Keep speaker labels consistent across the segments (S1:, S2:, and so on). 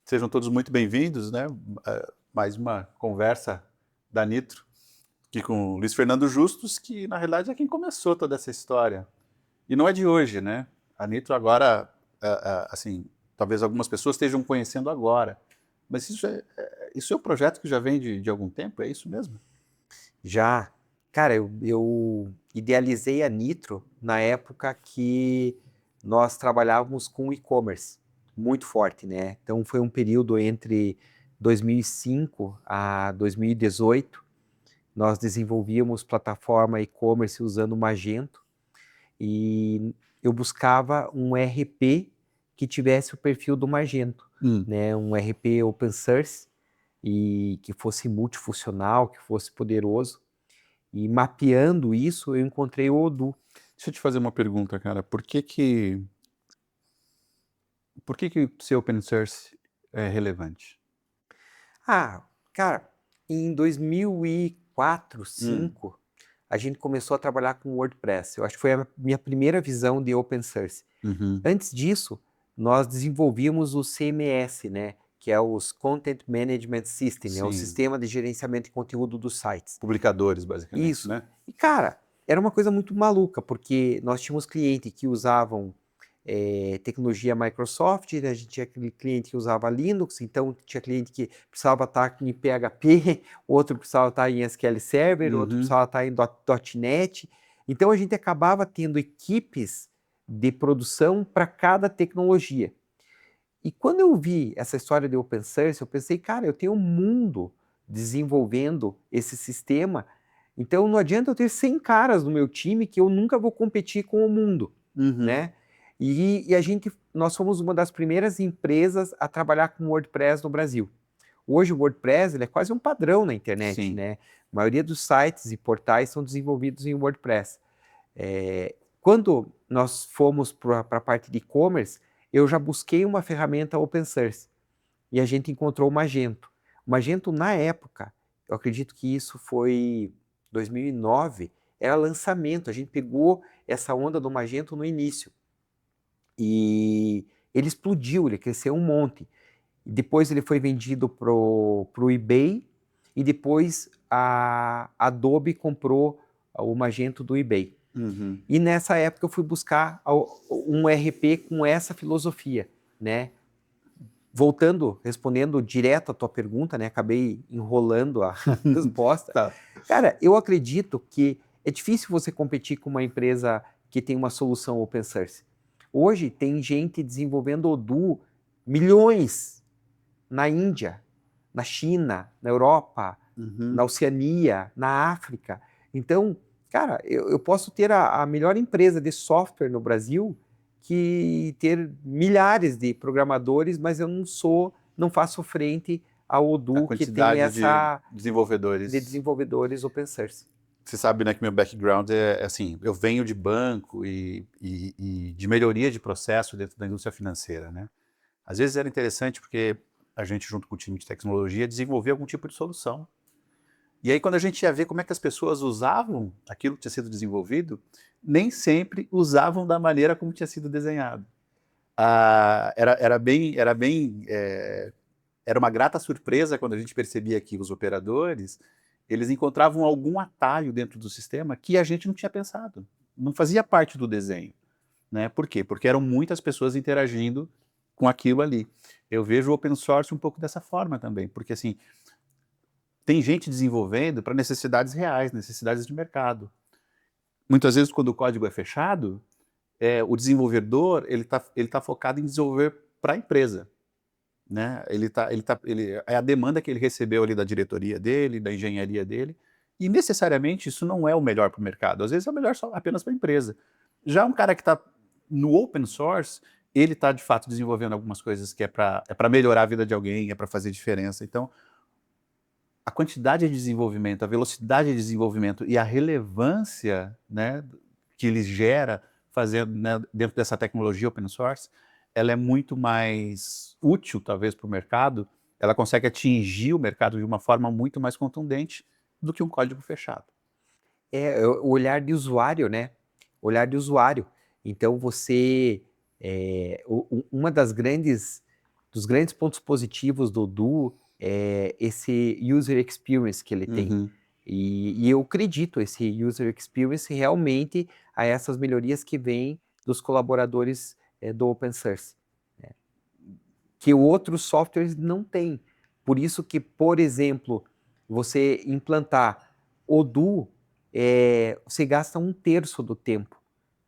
S1: Sejam todos muito bem-vindos, né? Mais uma conversa da Nitro, aqui com o Luiz Fernando Justus, que na realidade é quem começou toda essa história. E não é de hoje, né? A Nitro agora, assim, talvez algumas pessoas estejam conhecendo agora, mas isso é um projeto que já vem de algum tempo, é isso mesmo?
S2: Já, cara, eu idealizei a Nitro na época que nós trabalhávamos com e-commerce muito forte, né? Então foi um período entre 2005 a 2018. Nós desenvolvíamos plataforma e-commerce usando Magento e eu buscava um RP que tivesse o perfil do Magento,
S1: Hum.
S2: né? Um RP open source e que fosse multifuncional, que fosse poderoso. E mapeando isso, eu encontrei o Odoo.
S1: Deixa eu te fazer uma pergunta, cara. Por que que ser open source é relevante?
S2: Ah, cara, em 2004,
S1: Hum.
S2: 2005, a gente começou a trabalhar com WordPress. Eu acho que foi a minha primeira visão de open source.
S1: Uhum.
S2: Antes disso, nós desenvolvíamos o CMS, né? Que é os Content Management System, é o
S1: Sim.
S2: sistema de gerenciamento de conteúdo dos sites.
S1: Publicadores, basicamente,
S2: Isso.
S1: né?
S2: E, cara, era uma coisa muito maluca, porque nós tínhamos clientes que usavam tecnologia Microsoft, né? A gente tinha aquele cliente que usava Linux, então tinha cliente que precisava estar em PHP, outro precisava estar em SQL Server, outro
S1: Uhum.
S2: precisava estar em .NET. Então a gente acabava tendo equipes de produção para cada tecnologia. E quando eu vi essa história de open source, eu pensei, cara, eu tenho um mundo desenvolvendo esse sistema, então não adianta eu ter 100 caras no meu time que eu nunca vou competir com o mundo,
S1: Uhum.
S2: né? Nós fomos uma das primeiras empresas a trabalhar com WordPress no Brasil. Hoje o WordPress ele é quase um padrão na internet,
S1: Sim.
S2: né? A maioria dos sites e portais são desenvolvidos em WordPress. Quando nós fomos para a parte de e-commerce, eu já busquei uma ferramenta open source e a gente encontrou o Magento. O Magento, na época, eu acredito que isso foi 2009, era lançamento. A gente pegou essa onda do Magento no início e ele explodiu, ele cresceu um monte. Depois ele foi vendido para o eBay e depois a Adobe comprou o Magento do eBay.
S1: Uhum.
S2: E nessa época eu fui buscar um RP com essa filosofia, né? Voltando, respondendo direto à tua pergunta, né? Acabei enrolando a resposta.
S1: Tá.
S2: Cara, eu acredito que é difícil você competir com uma empresa que tem uma solução open source. Hoje tem gente desenvolvendo Odoo, milhões, na Índia, na China, na Europa, na
S1: Uhum.
S2: Oceania, na África. Então, cara, eu posso ter a melhor empresa de software no Brasil que ter milhares de programadores, mas eu não faço frente ao
S1: A
S2: Odoo que tem
S1: quantidade de
S2: essa de
S1: desenvolvedores.
S2: desenvolvedores open source.
S1: Você sabe, né, que meu background é assim, eu venho de banco e de melhoria de processo dentro da indústria financeira, né? Às vezes era interessante porque a gente, junto com o time de tecnologia, desenvolvia algum tipo de solução. E aí, quando a gente ia ver como é que as pessoas usavam aquilo que tinha sido desenvolvido, nem sempre usavam da maneira como tinha sido desenhado. Era uma grata surpresa quando a gente percebia que os operadores, eles encontravam algum atalho dentro do sistema que a gente não tinha pensado, não fazia parte do desenho, né? Por quê? Porque eram muitas pessoas interagindo com aquilo ali. Eu vejo o open source um pouco dessa forma também, porque assim, tem gente desenvolvendo para necessidades reais, necessidades de mercado. Muitas vezes, quando o código é fechado, o desenvolvedor ele tá focado em desenvolver para a empresa, né? É a demanda que ele recebeu ali da diretoria dele, da engenharia dele, e necessariamente isso não é o melhor para o mercado. Às vezes é o melhor apenas para a empresa. Já um cara que está no open source, ele está de fato desenvolvendo algumas coisas que é para melhorar a vida de alguém, é para fazer diferença. Então, a quantidade de desenvolvimento, a velocidade de desenvolvimento e a relevância, né, que ele gera fazendo, né, dentro dessa tecnologia open source, ela é muito mais útil, talvez, para o mercado. Ela consegue atingir o mercado de uma forma muito mais contundente do que um código fechado.
S2: O olhar de usuário, né? Olhar de usuário. Então uma das grandes dos grandes pontos positivos do Odoo é esse user experience que ele tem.
S1: Uhum.
S2: E eu acredito esse user experience realmente a essas melhorias que vêm dos colaboradores do open source, né? Que outros softwares não têm. Por isso que, por exemplo, você implantar Odoo, você gasta 1/3 do tempo,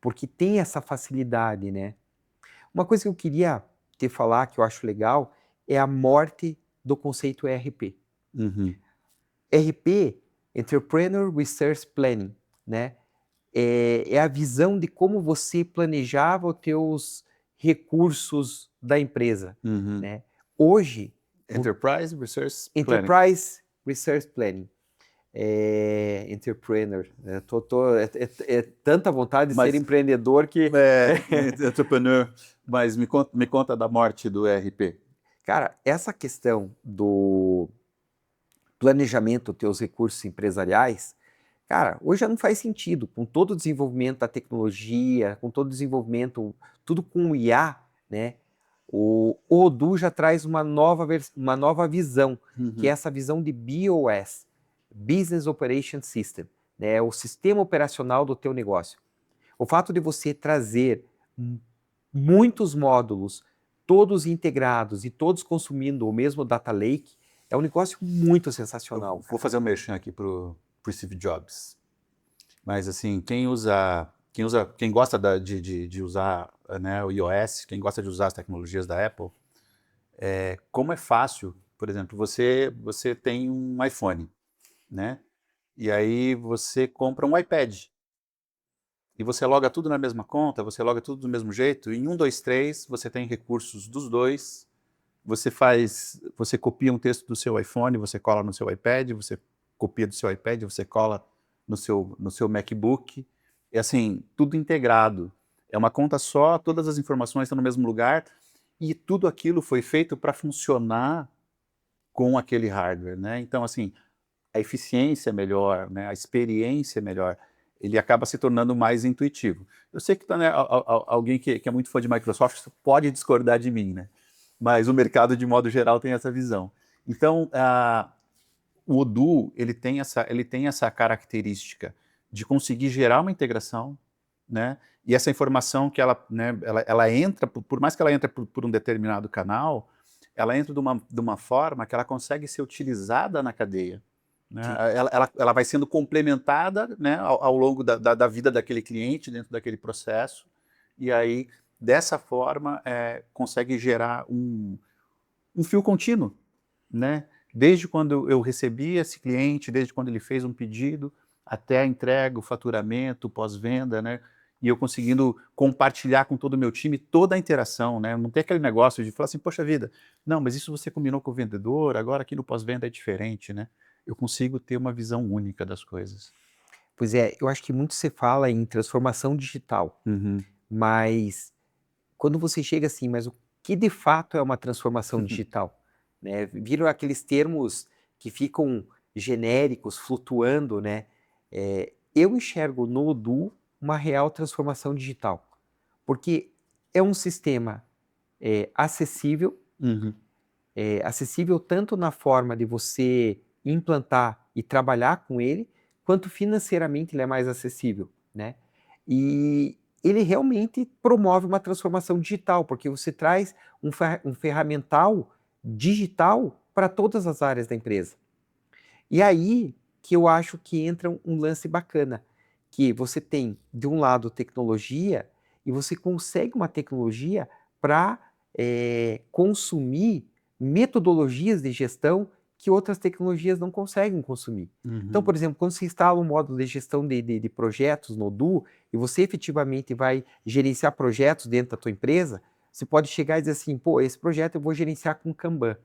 S2: porque tem essa facilidade, né? Uma coisa que eu queria te falar, que eu acho legal, é a morte do conceito ERP.
S1: Uhum.
S2: ERP, Entrepreneur Resource Planning, né? É a visão de como você planejava os teus recursos da empresa,
S1: Uhum.
S2: né? Hoje,
S1: Enterprise Resource Planning.
S2: Enterprise Resource Planning, Entrepreneur, né? É tanta vontade de
S1: Mas-
S2: ser empreendedor que...
S1: Entrepreneur, mas me conta da morte do ERP.
S2: Cara, essa questão do planejamento dos teus recursos empresariais, cara, hoje já não faz sentido. Com todo o desenvolvimento da tecnologia, com todo o desenvolvimento, tudo com o IA, né? O Odoo já traz uma nova visão, que é essa visão de BOS, Business Operation System, né? O sistema operacional do teu negócio. O fato de você trazer muitos módulos, todos integrados e todos consumindo o mesmo data lake, é um negócio muito sensacional.
S1: Eu vou fazer um merchan aqui pro Steve Jobs. Mas assim, quem gosta de usar, né, o iOS, quem gosta de usar as tecnologias da Apple, como é fácil, por exemplo, você tem um iPhone, né? E aí você compra um iPad. E você loga tudo na mesma conta, você loga tudo do mesmo jeito, e em 1, 2, 3, você tem recursos dos dois, você copia um texto do seu iPhone, você cola no seu iPad, você copia do seu iPad, você cola no seu MacBook, é assim, tudo integrado. É uma conta só, todas as informações estão no mesmo lugar, e tudo aquilo foi feito para funcionar com aquele hardware, né? Então, assim, a eficiência é melhor, né? A experiência é melhor, ele acaba se tornando mais intuitivo. Eu sei que né, alguém que é muito fã de Microsoft pode discordar de mim, né? Mas o mercado, de modo geral, tem essa visão. Então, o Odoo, ele tem essa característica de conseguir gerar uma integração, né? E essa informação que né, ela entra, por mais que ela entre por um determinado canal, ela entra de uma forma que ela consegue ser utilizada na cadeia, né? Ela vai sendo complementada, né, ao longo da vida daquele cliente, dentro daquele processo, e aí, dessa forma, consegue gerar um fio contínuo, né? Desde quando eu recebi esse cliente, desde quando ele fez um pedido, até a entrega, o faturamento, o pós-venda, né? E eu conseguindo compartilhar com todo o meu time toda a interação, né? Não ter aquele negócio de falar assim, poxa vida, não, mas isso você combinou com o vendedor, agora aqui no pós-venda é diferente, né? Eu consigo ter uma visão única das coisas.
S2: Pois é, eu acho que muito se fala em transformação digital, mas quando você chega assim, mas o que de fato é uma transformação digital? Né? Viram aqueles termos que ficam genéricos, flutuando, né? Eu enxergo no Odoo uma real transformação digital, porque é um sistema acessível, acessível tanto na forma de você implantar e trabalhar com ele, quanto financeiramente ele é mais acessível, né? E ele realmente promove uma transformação digital, porque você traz um ferramental digital para todas as áreas da empresa. E aí que eu acho que entra um lance bacana, que você tem, de um lado, tecnologia, e você consegue uma tecnologia para consumir metodologias de gestão que outras tecnologias não conseguem consumir. Então, por exemplo, quando você instala um módulo de gestão de projetos no Odoo, e você efetivamente vai gerenciar projetos dentro da tua empresa, você pode chegar e dizer assim, pô, esse projeto eu vou gerenciar com Kanban.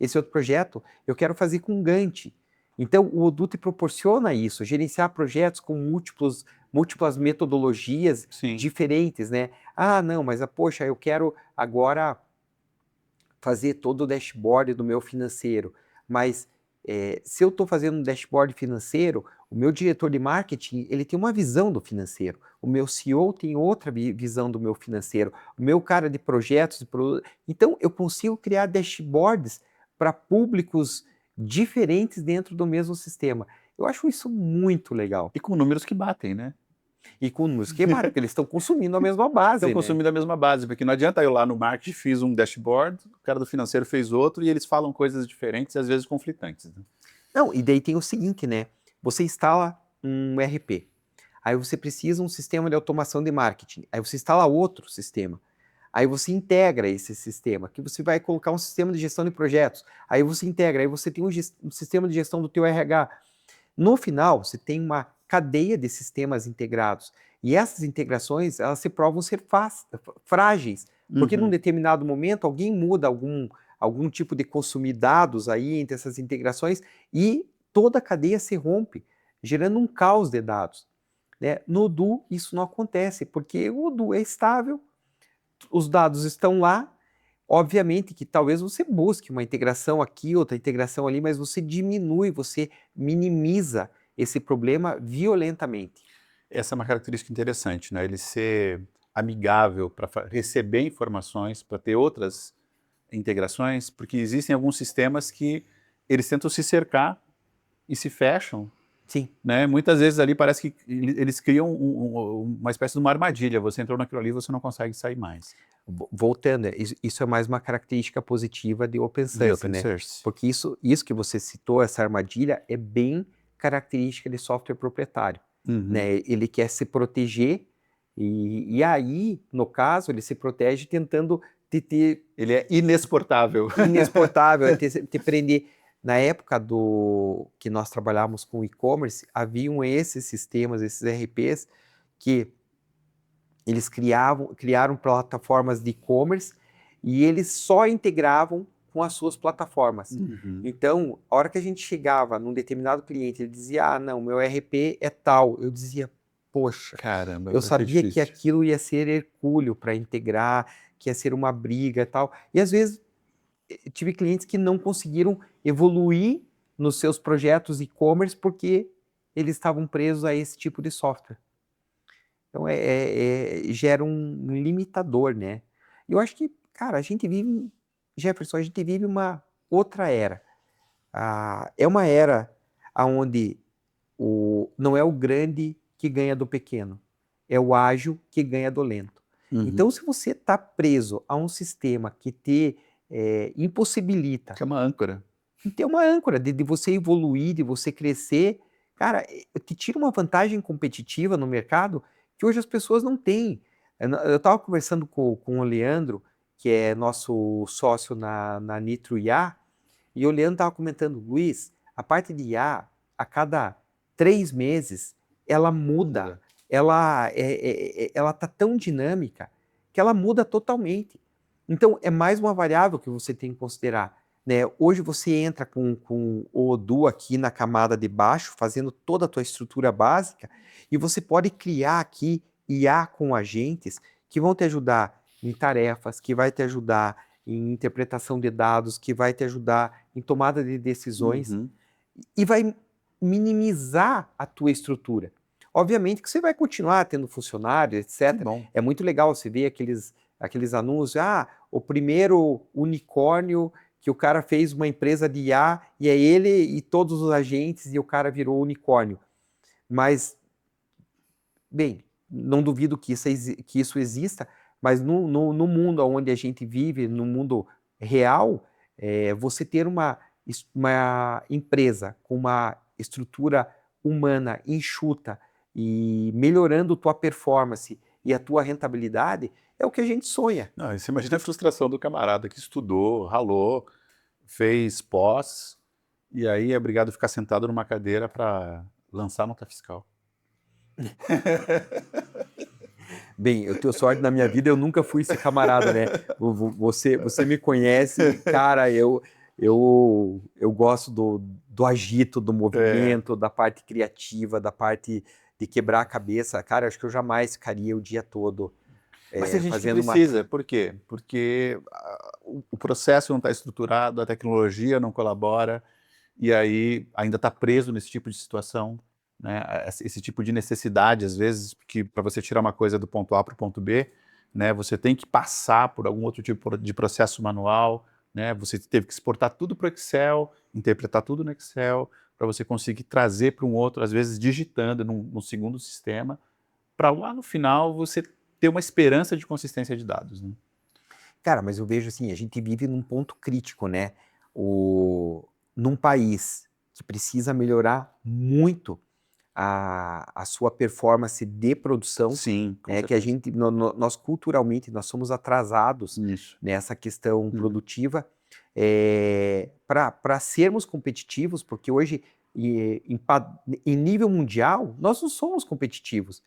S2: Esse outro projeto eu quero fazer com Gantt. Então, o Odoo te proporciona isso, gerenciar projetos com múltiplas metodologias diferentes, né? Ah, não, mas poxa, eu quero agora fazer todo o dashboard do meu financeiro, mas Se eu estou fazendo um dashboard financeiro, o meu diretor de marketing, ele tem uma visão do financeiro, o meu CEO tem outra visão do meu financeiro, o meu cara de projetos, então eu consigo criar dashboards para públicos diferentes dentro do mesmo sistema. Eu acho isso muito legal.
S1: E com números que batem, né?
S2: E com números queimados, porque eles estão consumindo a mesma base,
S1: Estão
S2: né?
S1: consumindo a mesma base, porque não adianta eu lá no marketing fiz um dashboard, o cara do financeiro fez outro e eles falam coisas diferentes e às vezes conflitantes. Né?
S2: Não, e daí tem o seguinte, né? Você instala um ERP, aí você precisa um sistema de automação de marketing, aí você instala outro sistema, aí você integra esse sistema, que você vai colocar um sistema de gestão de projetos, aí você integra, aí você tem um sistema de gestão do teu RH. No final, você tem uma cadeia de sistemas integrados, e essas integrações, elas se provam ser frágeis, porque num determinado momento alguém muda algum tipo de consumir dados aí entre essas integrações e toda a cadeia se rompe, gerando um caos de dados. Né? No Odoo isso não acontece, porque o Odoo é estável, os dados estão lá, obviamente que talvez você busque uma integração aqui, outra integração ali, mas você diminui, você minimiza esse problema violentamente.
S1: Essa é uma característica interessante, né? Ele ser amigável para receber informações, para ter outras integrações, porque existem alguns sistemas que eles tentam se cercar e se fecham.
S2: Sim.
S1: Né? Muitas vezes ali parece que eles criam uma espécie de uma armadilha. Você entrou naquilo ali e você não consegue sair mais.
S2: Voltando, isso é mais uma característica positiva de open source, né? Porque isso que você citou, essa armadilha, é bem característica de software proprietário. Né? Ele quer se proteger e aí, no caso, ele se protege tentando ter...
S1: Ele é inexportável.
S2: Inexportável, é te prender. Na época que nós trabalhávamos com e-commerce, haviam esses sistemas, esses RPs, que eles criaram plataformas de e-commerce e eles só integravam com as suas plataformas. Então, a hora que a gente chegava num determinado cliente, ele dizia, não, meu RP é tal. Eu dizia, poxa,
S1: caramba,
S2: eu sabia que aquilo ia ser hercúleo para integrar, que ia ser uma briga e tal. E às vezes, tive clientes que não conseguiram evoluir nos seus projetos e-commerce porque eles estavam presos a esse tipo de software. Então, gera um limitador, né? Eu acho que, cara, Jefferson, a gente vive uma outra era. É uma era onde não é o grande que ganha do pequeno, é o ágil que ganha do lento. Então, se você está preso a um sistema que te impossibilita...
S1: Que é uma âncora.
S2: Tem uma âncora de você evoluir, de você crescer. Cara, te tira uma vantagem competitiva no mercado que hoje as pessoas não têm. Eu estava conversando com o Leandro, que é nosso sócio na Nitro IA, e o Leandro estava comentando, Luiz, a parte de IA, a cada 3 meses, ela muda. Ela está tão dinâmica que ela muda totalmente. Então, é mais uma variável que você tem que considerar. Né? Hoje você entra com o Odoo aqui na camada de baixo, fazendo toda a tua estrutura básica, e você pode criar aqui IA com agentes que vão te ajudar em tarefas, que vai te ajudar em interpretação de dados, que vai te ajudar em tomada de decisões, e vai minimizar a tua estrutura. Obviamente que você vai continuar tendo funcionários, etc. É muito legal você ver aqueles anúncios, o primeiro unicórnio que o cara fez uma empresa de IA e é ele e todos os agentes e o cara virou unicórnio. Mas, bem, não duvido que isso exista, mas no mundo onde a gente vive, no mundo real, você ter uma empresa com uma estrutura humana enxuta e melhorando tua performance e a tua rentabilidade, é o que a gente sonha.
S1: Não, você imagina a frustração do camarada que estudou, ralou, fez pós, e aí é obrigado a ficar sentado numa cadeira para lançar nota fiscal.
S2: Bem, eu tenho sorte na minha vida, eu nunca fui esse camarada, né? Você me conhece, cara, eu gosto do agito, do movimento, da parte criativa, da parte de quebrar a cabeça. Cara, acho que eu jamais ficaria o dia todo
S1: Mas a gente precisa, por quê? Porque o processo não está estruturado, a tecnologia não colabora, e aí ainda está preso nesse tipo de situação, né? Esse tipo de necessidade, às vezes, que para você tirar uma coisa do ponto A para o ponto B, né, você tem que passar por algum outro tipo de processo manual, né? Você teve que exportar tudo para o Excel, interpretar tudo no Excel, para você conseguir trazer para um outro, às vezes digitando num segundo sistema, para lá no final você ter uma esperança de consistência de dados, né?
S2: Cara, mas eu vejo assim, a gente vive num ponto crítico, né? Num país que precisa melhorar muito a sua performance de produção,
S1: Sim, com
S2: né? Que a
S1: certeza.
S2: gente, nós culturalmente, nós somos atrasados
S1: Isso.
S2: nessa questão
S1: Uhum.
S2: produtiva, para sermos competitivos, porque hoje, em nível mundial, nós não somos competitivos.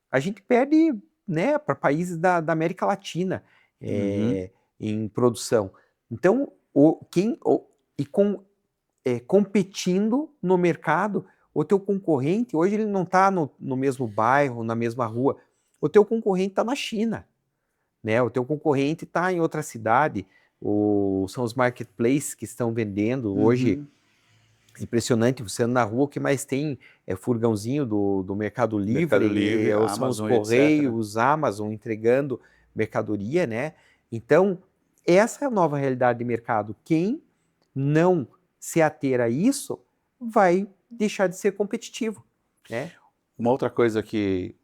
S2: A gente perde, né, para países da América Latina
S1: Uhum.
S2: em produção. Então, competindo no mercado, o teu concorrente, hoje ele não está no mesmo bairro, na mesma rua, o teu concorrente está na China, né? O teu concorrente está em outra cidade, são os marketplaces que estão vendendo hoje.
S1: Uhum.
S2: Impressionante, você anda na rua, o que mais tem é furgãozinho do Mercado
S1: Mercado
S2: Livre,
S1: Livre,
S2: ou são os
S1: Amazon, etc.
S2: Correios, Amazon entregando mercadoria, né? Então, essa é a nova realidade de mercado. Quem não se ater a isso vai deixar de ser competitivo, né?
S1: Uma outra coisa que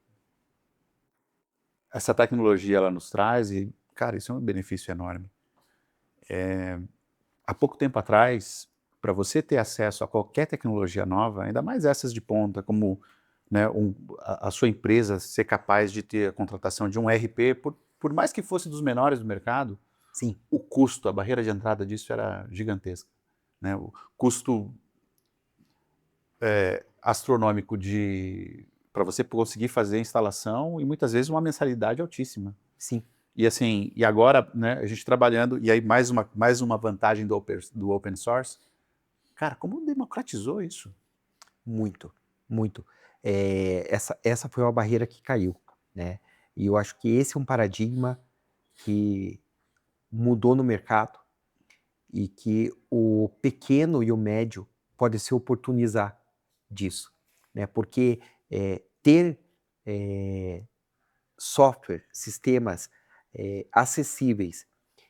S1: essa tecnologia ela nos traz, e, cara, isso é um benefício enorme. Há pouco tempo atrás, para você ter acesso a qualquer tecnologia nova, ainda mais essas de ponta, como, né, a sua empresa ser capaz de ter a contratação de um RP, por mais que fosse dos menores do mercado,
S2: Sim.
S1: o custo, a barreira de entrada disso era gigantesca, né? O custo astronômico para você conseguir fazer a instalação e muitas vezes uma mensalidade altíssima.
S2: Sim.
S1: E assim, e agora, né, a gente trabalhando, e aí mais uma vantagem do open source, cara, como democratizou isso?
S2: Muito, muito. Essa foi uma barreira que caiu, né? E eu acho que esse é um paradigma que mudou no mercado e que o pequeno e o médio podem se oportunizar disso, né? Porque ter software, sistemas acessíveis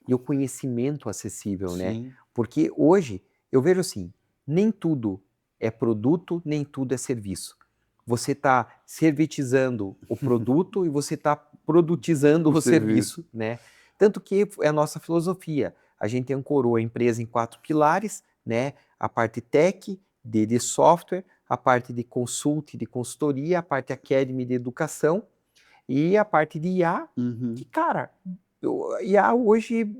S2: e o conhecimento acessível, né?
S1: Sim.
S2: Porque hoje eu vejo assim, nem tudo é produto, nem tudo é serviço. Você está servitizando o produto e você está produtizando
S1: O
S2: o
S1: serviço.
S2: serviço, né? Tanto que é a nossa filosofia. A gente ancorou a empresa em 4 pilares, né? A parte tech, de software, a parte de consult, de consultoria, a parte academy de educação e a parte de IA, que,
S1: Uhum.
S2: cara, a IA hoje,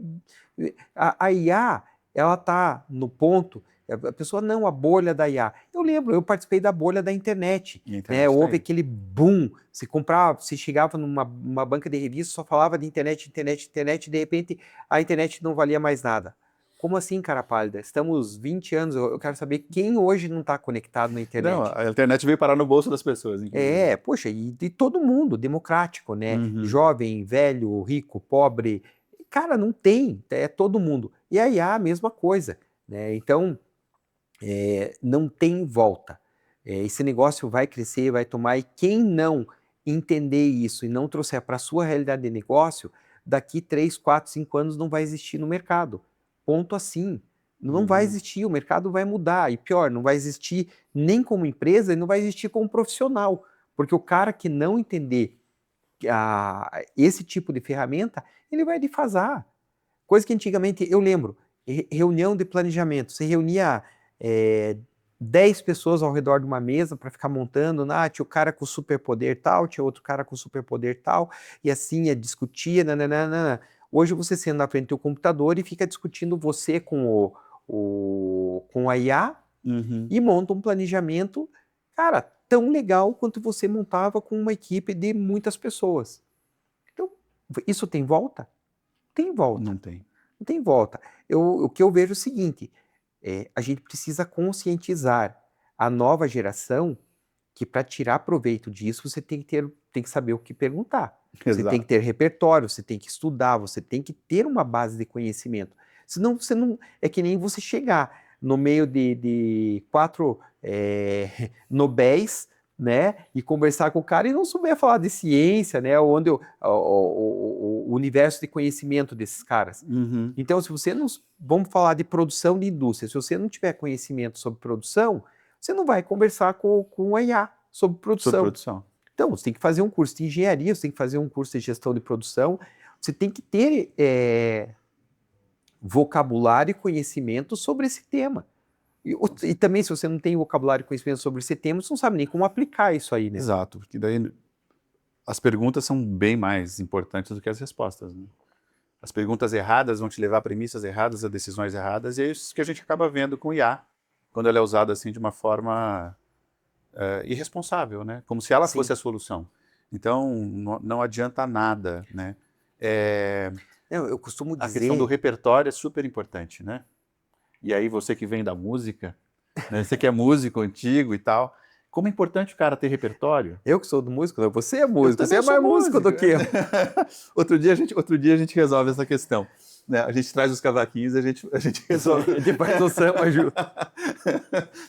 S2: a IA, ela tá no ponto, a pessoa, não, a bolha da IA. Eu lembro, eu participei da bolha da internet,
S1: E a
S2: né?
S1: internet está
S2: Houve
S1: aí.
S2: aquele boom, se comprava, se chegava numa banca de revista, só falava de internet, internet, internet, e de repente a internet não valia mais nada. Como assim, cara pálida? Estamos 20 anos, eu quero saber quem hoje não está conectado na
S1: Não,
S2: internet.
S1: a internet veio parar no bolso das pessoas, inclusive.
S2: Poxa, e de todo mundo, democrático, né?
S1: Uhum.
S2: Jovem, velho, rico, pobre. Cara, não tem, é todo mundo. E a IA, a mesma coisa, né? Então, não tem volta. Esse negócio vai crescer, vai tomar, e quem não entender isso e não trouxer para a sua realidade de negócio, daqui 3, 4, 5 anos não vai existir no mercado. Ponto assim. Não vai
S1: Uhum.
S2: existir, o mercado vai mudar. E pior, não vai existir nem como empresa e não vai existir como profissional. Porque o cara que não entender esse tipo de ferramenta, ele vai defasar. Coisa que antigamente, eu lembro, reunião de planejamento, você reunia 10 pessoas ao redor de uma mesa para ficar montando, tinha o cara com superpoder tal, tinha outro cara com superpoder tal, e assim ia discutir, nananana. Hoje você senta na frente do computador e fica discutindo você com a IA
S1: Uhum.
S2: e monta um planejamento, cara, tão legal quanto você montava com uma equipe de muitas pessoas. Então, isso tem volta? Tem volta.
S1: Não tem.
S2: Não tem volta. O que eu vejo é o seguinte: a gente precisa conscientizar a nova geração que para tirar proveito disso você tem que saber o que perguntar. Você tem que
S1: Exato.
S2: ter repertório, você tem que estudar, você tem que ter uma base de conhecimento. Senão você não. É que nem você chegar. no meio de 4 Nobéis, né, e conversar com o cara e não souber falar de ciência, né, onde o universo de conhecimento desses caras.
S1: Uhum.
S2: Então, se você não, vamos falar de produção de indústria, se você não tiver conhecimento sobre produção, você não vai conversar com o IA sobre produção.
S1: Sobre produção.
S2: Então, você tem que fazer um curso de engenharia, você tem que fazer um curso de gestão de produção, você tem que ter vocabulário e conhecimento sobre esse tema. E também, se você não tem vocabulário e conhecimento sobre esse tema, você não sabe nem como aplicar isso aí, né?
S1: Exato, porque daí as perguntas são bem mais importantes do que as respostas, né? As perguntas erradas vão te levar a premissas erradas, a decisões erradas, e é isso que a gente acaba vendo com o IA, quando ela é usada assim de uma forma irresponsável, né? Como se ela
S2: Sim.
S1: fosse a solução. Então, não adianta nada, né?
S2: Eu costumo
S1: A
S2: dizer...
S1: questão do repertório é super importante, né? E aí você que vem da música, né? Você que é músico antigo e tal, como é importante o cara ter repertório.
S2: Eu que sou do músico, você é músico, você
S1: também
S2: é mais
S1: sou
S2: músico do que eu.
S1: outro dia a gente resolve essa questão, né? A gente traz os cavaquinhos, a gente resolve.
S2: Depois do samba junto.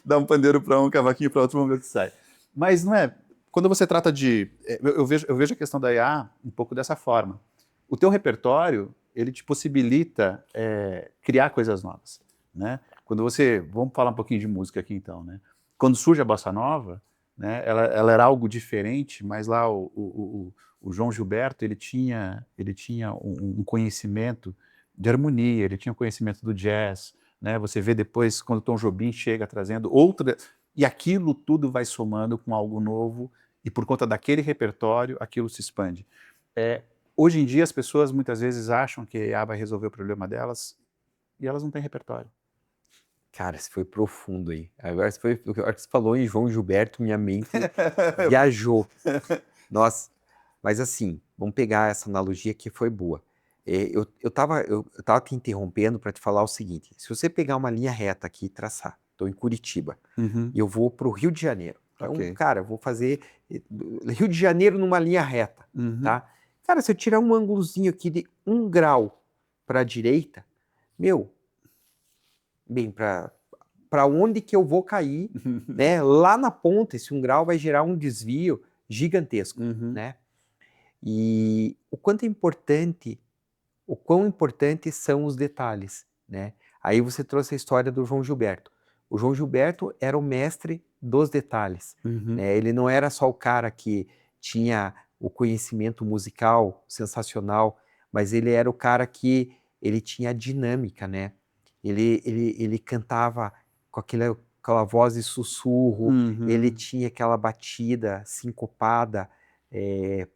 S1: Dá um pandeiro para um, cavaquinho para outro, vamos ver o que sai. Mas não é. Quando você trata de. Eu vejo a questão da IA um pouco dessa forma. O teu repertório, ele te possibilita criar coisas novas, né? Quando você. Vamos falar um pouquinho de música aqui então, né? Quando surge a bossa nova, né? Ela era algo diferente, mas lá o João Gilberto ele tinha um conhecimento de harmonia, ele tinha um conhecimento do jazz, né? Você vê depois quando o Tom Jobim chega trazendo outra, e aquilo tudo vai somando com algo novo, e por conta daquele repertório, aquilo se expande. Hoje em dia as pessoas muitas vezes acham que a IA vai resolver o problema delas, e elas não têm repertório.
S2: Cara, isso foi profundo aí. Agora você falou em João Gilberto, minha mente viajou. Nossa, mas assim, vamos pegar essa analogia que foi boa. Eu tava te interrompendo para te falar o seguinte: se você pegar uma linha reta aqui e traçar, estou em Curitiba, e eu vou para o Rio de Janeiro. Então, cara, eu vou fazer Rio de Janeiro numa linha reta, tá? Cara, se eu tirar um ângulozinho aqui de 1 grau para a direita, bem, para onde que eu vou cair, né? Lá na ponta, esse 1 grau vai gerar um desvio gigantesco, né? E o quão importante são os detalhes, né? Aí você trouxe a história do João Gilberto. O João Gilberto era o mestre dos detalhes, né? Ele não era só o cara que tinha o conhecimento musical sensacional, mas ele era o cara que ele tinha a dinâmica, né? Ele cantava com aquela voz de sussurro, ele tinha aquela batida sincopada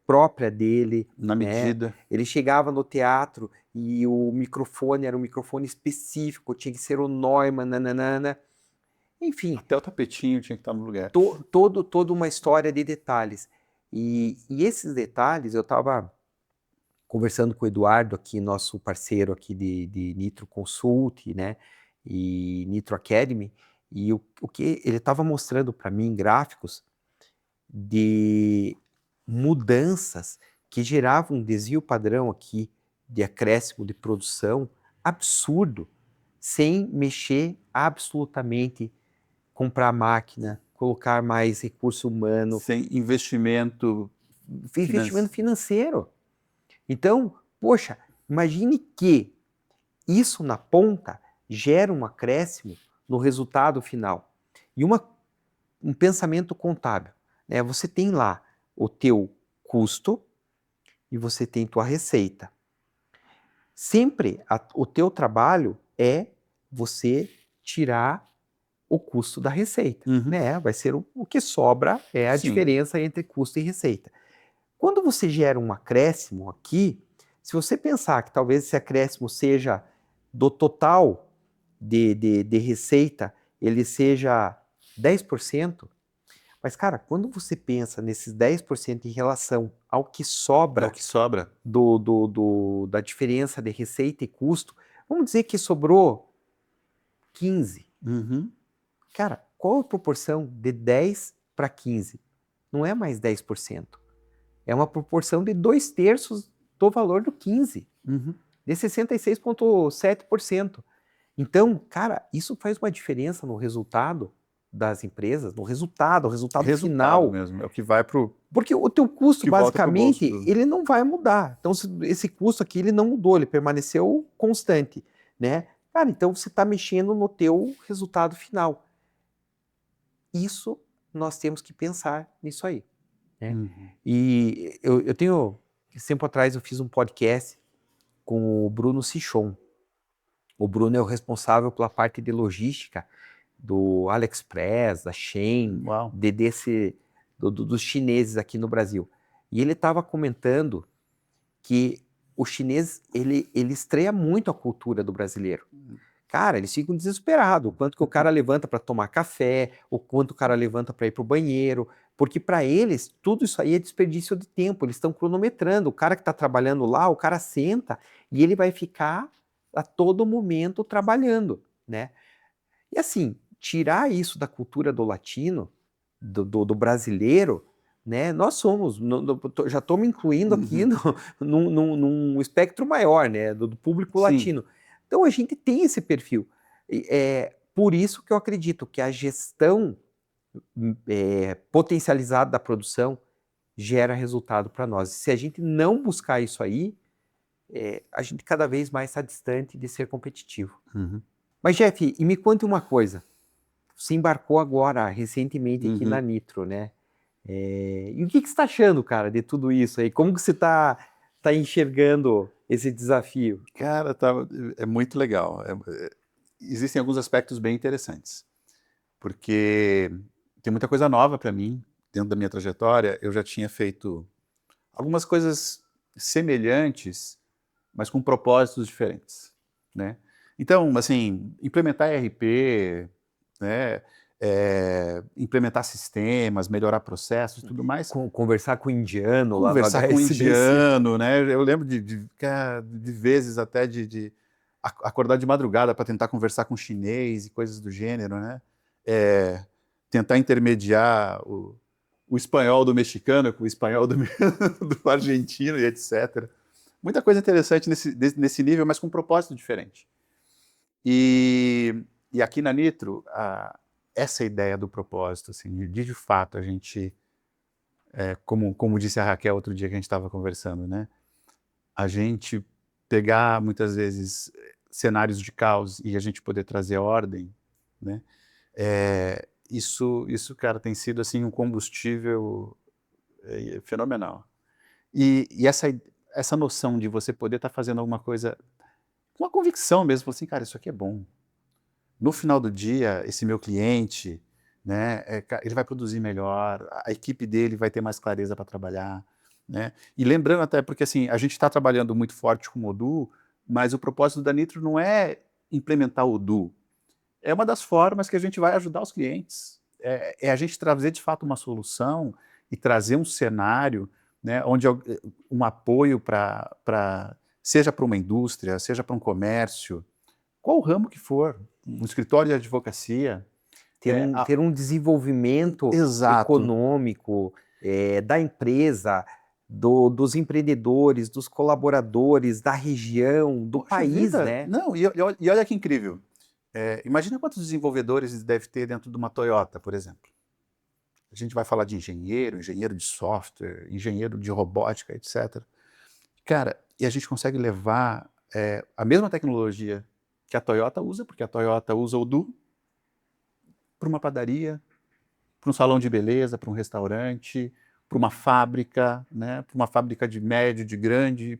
S2: própria dele.
S1: Na medida.
S2: Ele chegava no teatro e o microfone era um microfone específico, tinha que ser o Neumann, nananana. Enfim.
S1: Até o tapetinho tinha que estar no lugar.
S2: Toda uma história de detalhes. E esses detalhes, eu estava conversando com o Eduardo aqui, nosso parceiro aqui de Nitro Consult, né, e Nitro Academy, e o que ele estava mostrando para mim gráficos de mudanças que geravam um desvio padrão aqui de acréscimo de produção absurdo, sem mexer absolutamente, comprar máquina, colocar mais recurso humano.
S1: Sem investimento
S2: financeiro. Então, poxa, imagine que isso na ponta gera um acréscimo no resultado final. E um pensamento contábil, né? Você tem lá o teu custo e você tem tua receita. Sempre o teu trabalho é você tirar o custo da receita, né? Vai ser o que sobra é a diferença entre custo e receita. Quando você gera um acréscimo aqui, se você pensar que talvez esse acréscimo seja do total de receita, ele seja 10%, mas, cara, quando você pensa nesses 10% em relação ao que sobra, da diferença de receita e custo, vamos dizer que sobrou 15. Cara, qual a proporção de 10 para 15? Não é mais 10%. É uma proporção de 2/3 do valor do 15, de 66,7%. Então, cara, isso faz uma diferença no resultado das empresas, no resultado
S1: Resultado
S2: final.
S1: mesmo, é o que vai pro
S2: Porque o teu custo,
S1: que volta pro bolso
S2: basicamente,
S1: do...
S2: ele não vai mudar. Então, esse custo aqui, ele não mudou, ele permaneceu constante, né? Cara, então você está mexendo no teu resultado final. Isso, nós temos que pensar nisso aí, né?
S1: Uhum.
S2: E eu tenho, esse tempo atrás, eu fiz um podcast com o Bruno Sichon. O Bruno é o responsável pela parte de logística do AliExpress, da Shein,
S1: Uau.
S2: dos chineses aqui no Brasil. E ele estava comentando que o chinês, ele estranha muito a cultura do brasileiro. Cara, eles ficam desesperados. O quanto que o cara levanta para tomar café, o quanto o cara levanta para ir para o banheiro, porque para eles tudo isso aí é desperdício de tempo. Eles estão cronometrando. O cara que está trabalhando lá, o cara senta e ele vai ficar a todo momento trabalhando, né? E assim, tirar isso da cultura do latino, do brasileiro, né? Nós somos, já estou me incluindo aqui
S1: Uhum.
S2: num espectro maior, né? Do público
S1: Sim.
S2: latino. Então a gente tem esse perfil. É por isso que eu acredito que a gestão potencializada da produção gera resultado para nós. E se a gente não buscar isso aí, a gente cada vez mais está distante de ser competitivo.
S1: Uhum.
S2: Mas, Jeff, e me conte uma coisa. Você embarcou agora, recentemente, aqui na
S1: Uhum.
S2: Nitro, né? E o que você está achando, cara, de tudo isso aí? Como que você tá enxergando esse desafio?
S1: Cara, tá, é muito legal. Existem alguns aspectos bem interessantes, porque tem muita coisa nova para mim dentro da minha trajetória. Eu já tinha feito algumas coisas semelhantes, mas com propósitos diferentes, né? Então, assim, implementar ERP, né, implementar sistemas, melhorar processos e tudo mais,
S2: Conversar com o indiano lá no
S1: conversar com um
S2: HSBC.
S1: indiano, né? Eu lembro de vezes até de acordar de madrugada para tentar conversar com chinês e coisas do gênero, né? É, tentar intermediar o espanhol do mexicano com o espanhol do argentino e etc. Muita coisa interessante nesse nível, mas com um propósito diferente. E aqui na Nitro, essa ideia do propósito, assim, de fato a gente, como disse a Raquel outro dia que a gente estava conversando, né? A gente pegar muitas vezes cenários de caos e a gente poder trazer ordem, né? Isso, cara, tem sido assim um combustível fenomenal. E essa noção de você poder estar fazendo alguma coisa com uma convicção mesmo, falar assim, cara, isso aqui é bom. No final do dia, esse meu cliente, né, ele vai produzir melhor, a equipe dele vai ter mais clareza para trabalhar, né? E lembrando até, porque assim, a gente está trabalhando muito forte com o Odoo, mas o propósito da Nitro não é implementar o Odoo, é uma das formas que a gente vai ajudar os clientes. É a gente trazer de fato uma solução e trazer um cenário, né, onde um apoio seja para uma indústria, seja para um comércio, qual o ramo que for, um escritório de advocacia.
S2: Ter um desenvolvimento
S1: Exato.
S2: econômico da empresa, dos empreendedores, dos colaboradores, da região, do
S1: Poxa
S2: país,
S1: vida,
S2: né?
S1: não, e olha que incrível. Imagina quantos desenvolvedores deve ter dentro de uma Toyota, por exemplo. A gente vai falar de engenheiro, engenheiro de software, engenheiro de robótica, etc. Cara, e a gente consegue levar a mesma tecnologia que a Toyota usa, porque a Toyota usa o Do, para uma padaria, para um salão de beleza, para um restaurante, para uma fábrica, né, para uma fábrica de médio, de grande.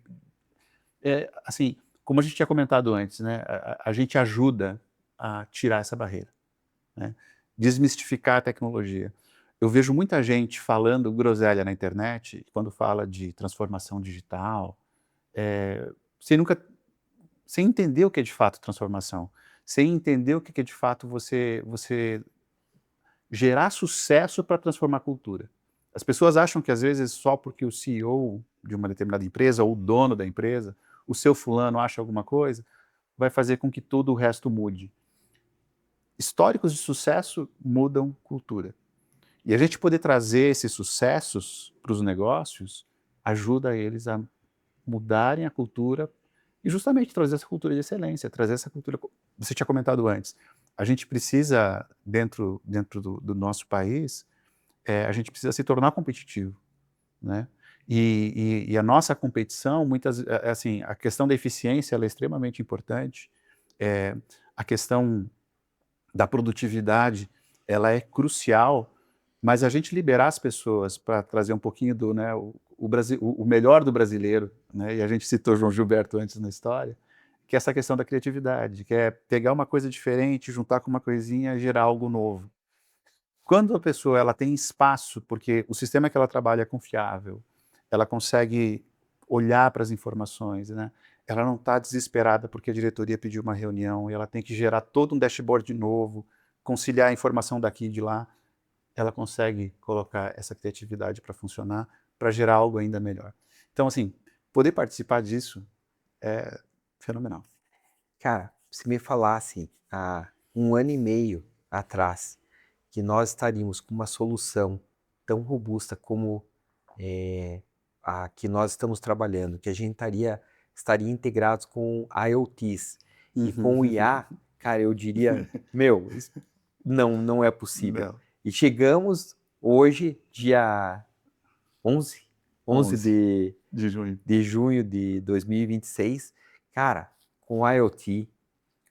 S1: Assim, como a gente tinha comentado antes, né, a gente ajuda a tirar essa barreira, né, desmistificar a tecnologia. Eu vejo muita gente falando groselha na internet, quando fala de transformação digital, sem nunca, sem entender o que é de fato transformação, sem entender o que é de fato você gerar sucesso para transformar a cultura. As pessoas acham que às vezes só porque o CEO de uma determinada empresa ou o dono da empresa, o seu fulano acha alguma coisa, vai fazer com que todo o resto mude. Históricos de sucesso mudam cultura. E a gente poder trazer esses sucessos para os negócios ajuda eles a mudarem a cultura E justamente trazer essa cultura de excelência, trazer essa cultura, você tinha comentado antes, a gente precisa, dentro do nosso país, a gente precisa se tornar competitivo, né? E a nossa competição, assim, a questão da eficiência ela é extremamente importante, a questão da produtividade, ela é crucial, mas a gente liberar as pessoas para trazer um pouquinho do, né, o melhor do brasileiro, né, e a gente citou João Gilberto antes na história, que é essa questão da criatividade, que é pegar uma coisa diferente, juntar com uma coisinha e gerar algo novo. Quando a pessoa ela tem espaço, porque o sistema que ela trabalha é confiável, ela consegue olhar para as informações, né? Ela não está desesperada porque a diretoria pediu uma reunião e ela tem que gerar todo um dashboard de novo, conciliar a informação daqui e de lá. Ela consegue colocar essa criatividade para funcionar, para gerar algo ainda melhor. Então, assim, poder participar disso é fenomenal.
S2: Cara, se me falasse há 1 ano e meio atrás que nós estaríamos com uma solução tão robusta como a que nós estamos trabalhando, que a gente estaria integrados com IoTs e com o IA, cara, eu diria, meu, não é possível.
S1: Não.
S2: E chegamos hoje, dia 11
S1: de junho
S2: de 2026, cara, com IoT,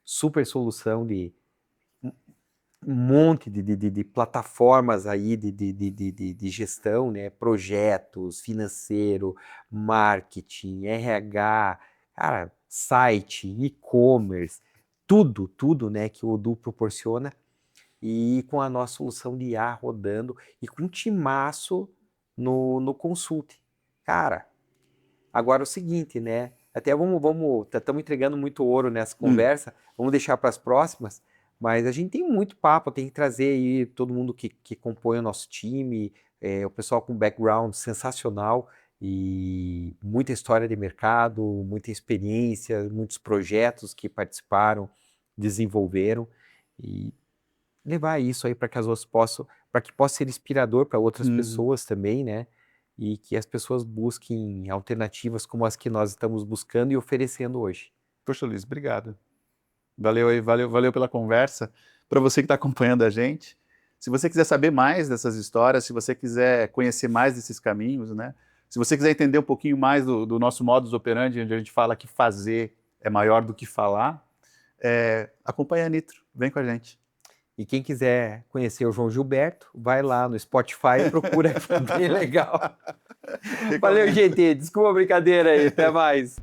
S2: super solução de um monte de plataformas aí de gestão, né? Projetos, financeiro, marketing, RH, cara, site, e-commerce, tudo, né, que o Odoo proporciona, e com a nossa solução de IA rodando e com um timaço no consulting. Cara, agora o seguinte, né? Até estamos entregando muito ouro nessa conversa, vamos deixar para as próximas, mas a gente tem muito papo, tem que trazer aí todo mundo que compõe o nosso time, o pessoal com background sensacional e muita história de mercado, muita experiência, muitos projetos que participaram, desenvolveram, e levar isso aí para que as outras para que possa ser inspirador para outras pessoas também, né? E que as pessoas busquem alternativas como as que nós estamos buscando e oferecendo hoje.
S1: Poxa, Luiz, obrigado. Valeu aí, valeu pela conversa. Para você que está acompanhando a gente, se você quiser saber mais dessas histórias, se você quiser conhecer mais desses caminhos, né? Se você quiser entender um pouquinho mais do nosso modus operandi, onde a gente fala que fazer é maior do que falar, acompanha a Nitro, vem com a gente.
S2: E quem quiser conhecer o João Gilberto, vai lá no Spotify e procura, que é bem legal. Valeu, gente. Desculpa a brincadeira aí. Até mais.